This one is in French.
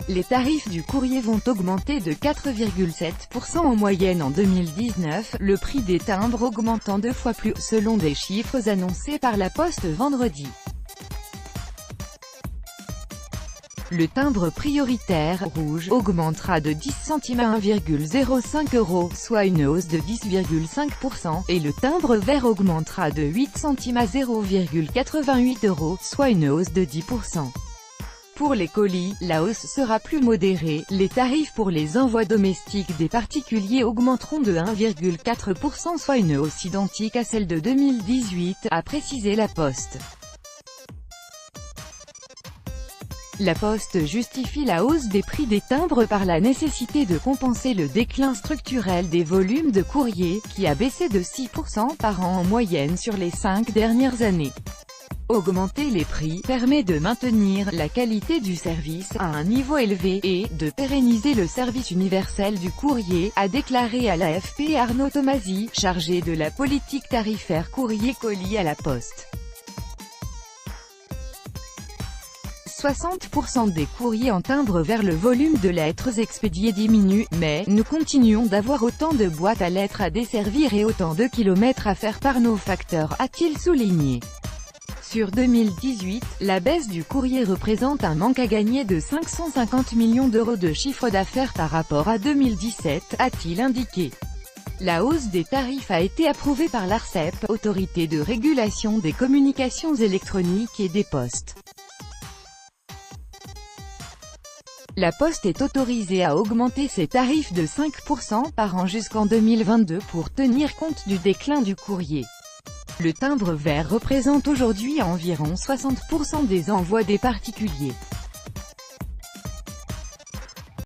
Les tarifs du courrier vont augmenter de 4,7% en moyenne en 2019, le prix des timbres augmentant 2 fois plus, selon des chiffres annoncés par la Poste vendredi. Le timbre prioritaire rouge augmentera de 10 centimes à 1,05 €, soit une hausse de 10,5%, et le timbre vert augmentera de 8 centimes à 0,88 €, soit une hausse de 10%. Pour les colis, la hausse sera plus modérée, les tarifs pour les envois domestiques des particuliers augmenteront de 1,4%, soit une hausse identique à celle de 2018, a précisé la Poste. La Poste justifie la hausse des prix des timbres par la nécessité de compenser le déclin structurel des volumes de courrier, qui a baissé de 6% par an en moyenne sur les 5 dernières années. Augmenter les prix permet de maintenir la qualité du service à un niveau élevé et de pérenniser le service universel du courrier, a déclaré à l'AFP Arnaud Tomasi, chargé de la politique tarifaire courrier-colis à la Poste. 60% des courriers en timbre vers le volume de lettres expédiées diminue, mais nous continuons d'avoir autant de boîtes à lettres à desservir et autant de kilomètres à faire par nos facteurs, a-t-il souligné. Sur 2018, la baisse du courrier représente un manque à gagner de 550 millions d'euros de chiffre d'affaires par rapport à 2017, a-t-il indiqué. La hausse des tarifs a été approuvée par l'ARCEP, Autorité de régulation des communications électroniques et des postes. La Poste est autorisée à augmenter ses tarifs de 5% par an jusqu'en 2022 pour tenir compte du déclin du courrier. Le timbre vert représente aujourd'hui environ 60% des envois des particuliers.